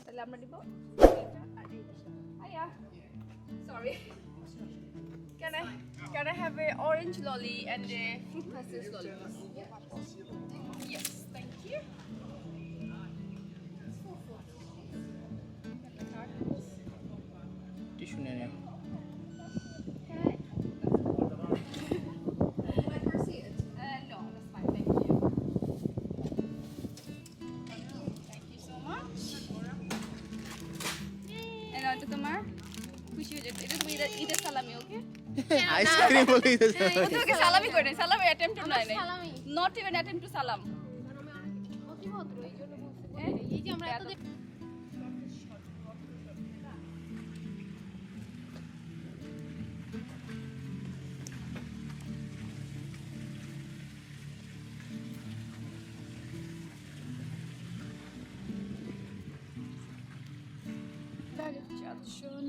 তাহলে আমরা দিব sorry can I have a orange lolly and a fruit passes lolly yes thank you tissue niye তোমার খুশি হয়ে যেতে এটা তুমি ঈদের সালামি ওকে আইসক্রিম বলেই তো ওকে সালামি করে না সালামি অ্যাটেম্প্ট টু নাই নট ইভেন অ্যাটেম্প্ট টু সালাম অতি ভদ্র এই জন্য বলতে এই যে আমরা এত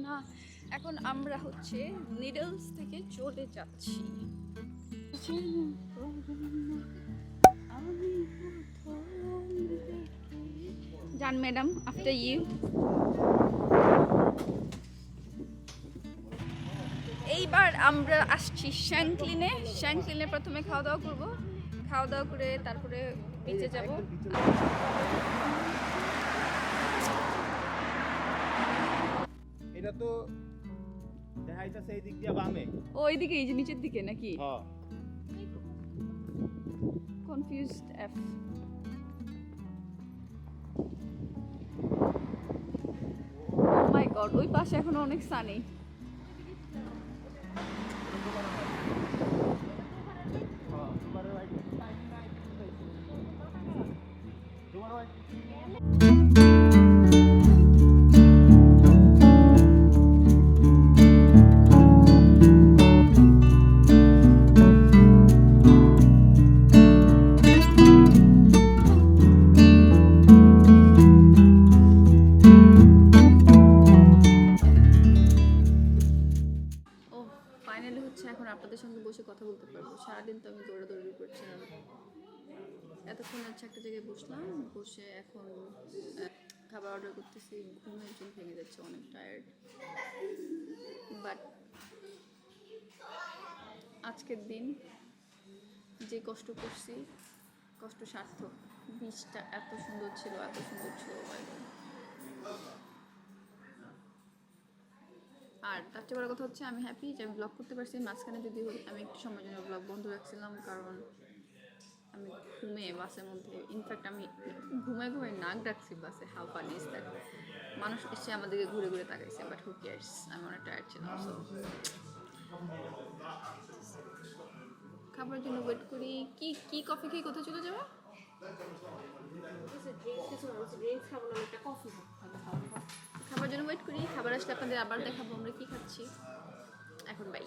না এখন আমরা হচ্ছে নিডলস থেকে চলে যাচ্ছি জান ম্যাডাম আফটার ইউ এইবার আমরা আসছি শ্যাংক্লিনে প্রথমে খাওয়া দাওয়া করবো খাওয়া দাওয়া করে তারপরে বিচে যাব এটা তো দেখাইতাছে এই দিক দিয়ে বামে ও এইদিকে এই যে নিচের দিকে নাকি হ্যাঁ কনফিউজড এফ ও মাই গড ওই পাশে এখন অনেক সানি আপনাদের সঙ্গে বসে কথা বলতে পারবো সারাদিন তো আমি দৌড়াদৌড়ি করছিলাম এতক্ষণ হচ্ছে একটা জায়গায় বসলাম বসে এখন খাবার অর্ডার করতেছি ঘুমের জন্য ভেঙে যাচ্ছে অনেক টায়ার্ড বাট আজকের দিন যে কষ্ট করছি কষ্ট সার্থক বীজটা এত সুন্দর ছিল আর তার চেয়ে বড় কথা হচ্ছে আমি হ্যাপি যে আমি ব্লগ করতে পারছি মাঝখানে যদি আমি একটু সময়ের জন্য ব্লগ বন্ধ রাখছিলাম কারণ আমি ঘুমিয়ে বাসের মধ্যে ইনফ্যাক্ট আমি ঘুমায় নাক ডাকছি বাসে হাউ ফানি ইজ দ্যাট মানুষ এসে আমাদেরকে ঘুরে ঘুরে তাকাইছে বাট হু কেয়ারস আমি অনেক টায়ার্ড ছিলাম সো খাবারের জন্য ওয়েট করি কি কফি খেয়ে কোথায় চলে যাবে খাবার জন্য ওয়েট করি খাবার আসলে আপনাদের আবার দেখাবো আমরা কি খাচ্ছি এখন বাই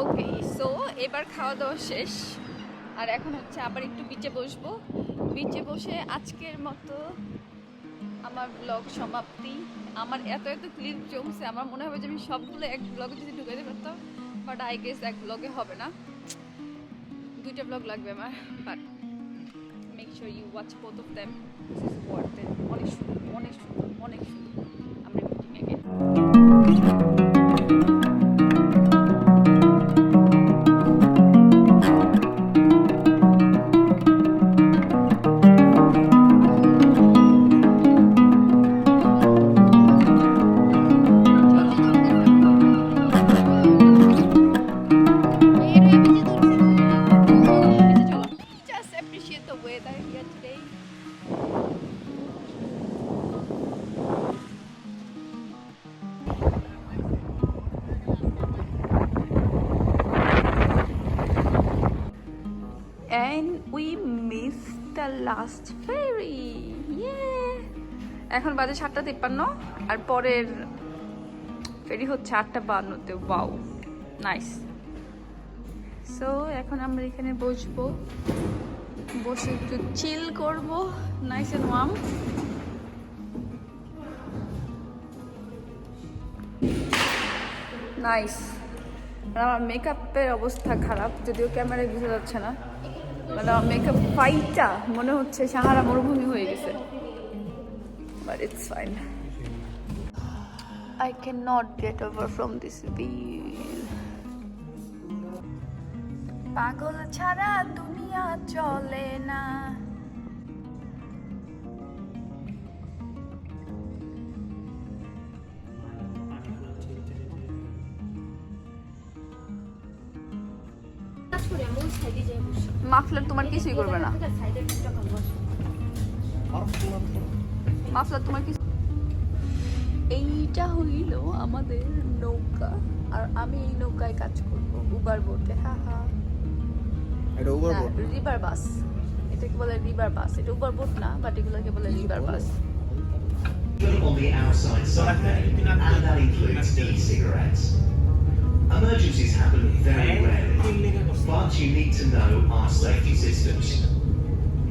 ওকে সো এবার খাওয়া দাওয়া শেষ আর এখন হচ্ছে আবার একটু বিচে বসবো বিচে বসে আজকের মতো আমার ব্লগ সমাপ্তি আমার এত ক্লিপ জমছে আমার মনে হবে যে আমি সবগুলো এক ব্লগে যদি ঢুকাইতে পারতাম বাট আই গেস এক ব্লগে হবে না দুইটা ব্লগ লাগবে আমার but make sure you watch both of them this is worth it অনেক সুন্দর আমরা meeting again And we missed the last ferry. Yeah. এখন বাজে 7:53 আর পরের ফেরি হচ্ছে 8:52-তে। ওয়াও নাইস সো এখন আমরা এখানে বসবো, বসে একটু চিল করব, নাইস এন্ড ওয়ার্ম। নাইস। আমার মেকআপের অবস্থা খারাপ, যদিও ক্যামেরায় বোঝা যাচ্ছে না। মানে আমার মেকআপ ফাইটটা মনে হচ্ছে সাহারা মরুভূমি হয়ে গেছে, but it's fine. I cannot get over from this wheel. পাগল ছাড়া দুনিয়া চলে না। মাফলার তোমার কিছুই করবে না, মাফলার তোমার কিছু। এইটা হইল আমাদের নৌকা, আর আমি এই নৌকায় কাজ করবো, উবার বোটে। হা হা, এটা উবার বোট। রিভার বাস, এটাকে বলে রিভার বাস। এটা উবার বোট না, বাট এগুলোকে বলে river bus. On the outside side and that includes e-cigarettes. Emergencies happen very rarely, but you need to know our safety systems.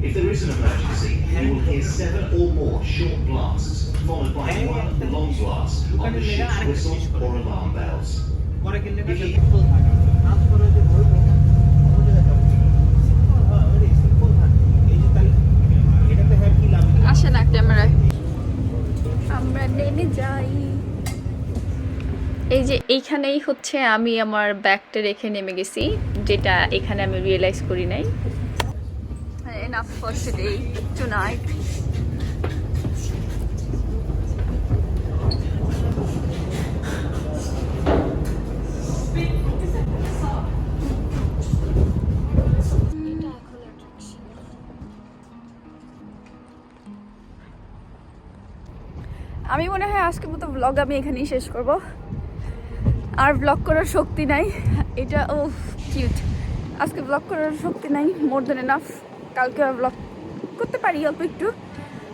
If there is an emergency, you will hear 7 or more short blasts, followed by 1 long blast on the ship's whistle or alarm bells. If you আসে না ক্যামেরায়, আমরা নেমে যাই। এই যে এইখানেই হচ্ছে আমি আমার ব্যাগটা রেখে নেমে গেছি, যেটা এখানে আমি রিয়েলাইজ করি নাই। Enough for today, tonight. আমি মনে হয় আজকের মতো ব্লগ আমি এখানেই শেষ করব, আর ব্লগ করার শক্তি নাই। এটা ও কিউট, আজকে ব্লগ করার শক্তি নাই, মোর দেন এনাফ। কালকে আর ব্লগ করতে পারি অল্প একটু,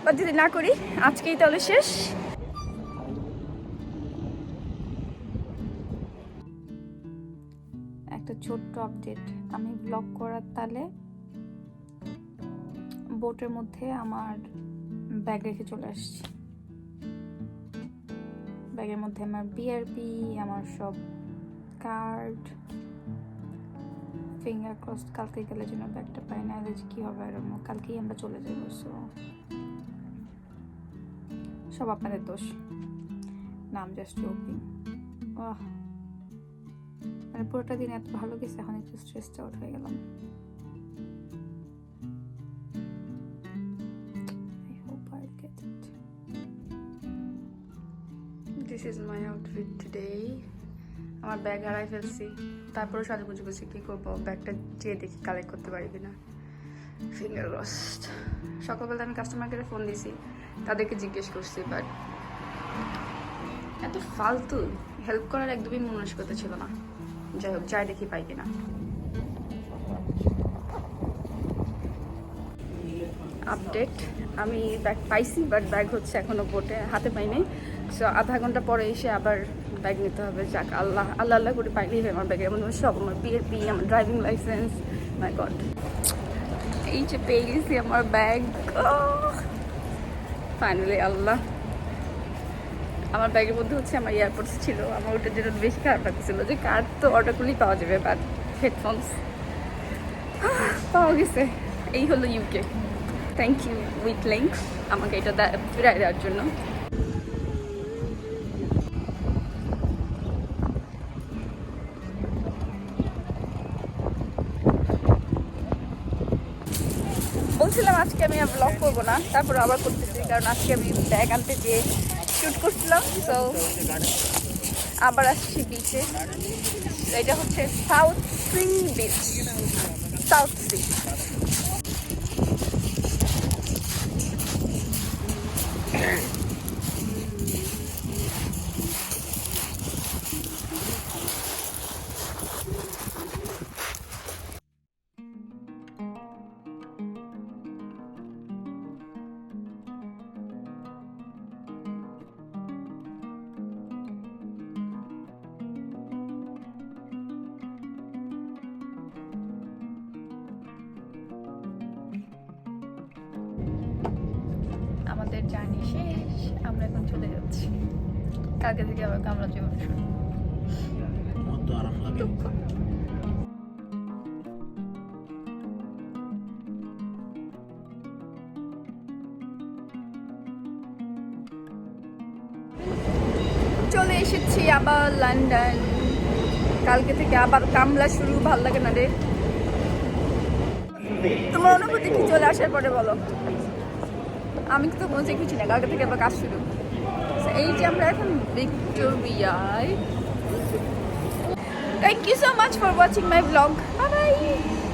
বা যদি না করি আজকেই তাহলে শেষ। একটা ছোট্ট আপডেট, আমি ব্লগ করার তালে বোটের মধ্যে আমার ব্যাগ রেখে চলে আসছি। ব্যাগের মধ্যে আমার বিআরপি, আমার সব কার্ড, ফিঙ্গার ক্রস। কালকে গেলে যেন ব্যাগটা পাই না, যে কী হবে আর কালকেই আমরা চলে যাবো। সো সব আপনাদের দোষ না, আমি জাস্ট জোকিং। মানে পুরোটা দিন এত ভালো গেছে, এখন একটু স্ট্রেসড আউট হয়ে গেলাম। This is my outfit today. আমার ব্যাগ হারাই ফেলছি, তারপরে সাজুগুজু করছি, কী করবো, ব্যাগটা যেয়ে দেখি কালেক্ট করতে পারি কিনা। Finger crossed. সকালবেলা আমি কাস্টমার কেয়ারে ফোন দিয়েছি, তাদেরকে জিজ্ঞেস করছি, বাট এত ফালতু হেল্প করার একদমই মনস্কতা ছিল না। যাই হোক, যাই দেখি পাই কিনা। আপডেট, আমি ব্যাগ পাইছি, বাট ব্যাগ হচ্ছে এখনো বোটে, হাতে পাইনি। সো আধা ঘন্টা পরে এসে আবার ব্যাগ নিতে হবে। যাক, আল্লাহ আল্লাহ আল্লাহ করে পাইলেই হয় আমার ব্যাগে। এমন সব আমার বিএপি, আমার ড্রাইভিং লাইসেন্স, মাই গড। এই যে পেয়ে গেছি আমার ব্যাগ, ফাইনালি। আল্লাহ, আমার ব্যাগের মধ্যে হচ্ছে আমার এয়ারপোর্টস ছিল। আমার ওটার জন্য বেশি খারাপ লাগছিল যে কার্ড তো অর্ডার করলেই পাওয়া যাবে, বাট হেডফোনস পাওয়া গেছে। এই হলো UK. Thank you with link আমাকে এটা ফিরাই দেওয়ার জন্য। বলছিলাম আজকে আমি আর ব্লগ করবো না, তারপর আবার করতেছি, কারণ আজকে আমি ব্যাগ আনতে যেয়ে শ্যুট করছিলাম। সো আবার আসছি বিচে। এটা হচ্ছে south sea beach, south sea. Journey শেষ, আমরা এখন চলে যাচ্ছি। কালকে থেকে আবার কামরা জীবন শুরু। কত আরাম লাগে। চলে এসেছি আবার লন্ডন। কালকে থেকে আবার কামলা শুরু, ভাল লাগে না রে। তোমার অনুভূতি কি চলে আসার পরে বলো? আমি তো বুঝে কিছু না, কালকে থেকে আবার কাজ শুরু। So, এই যে আমরা এখন ভিক্টোরিয়ায়। Thank you so much for watching my vlog. Bye bye.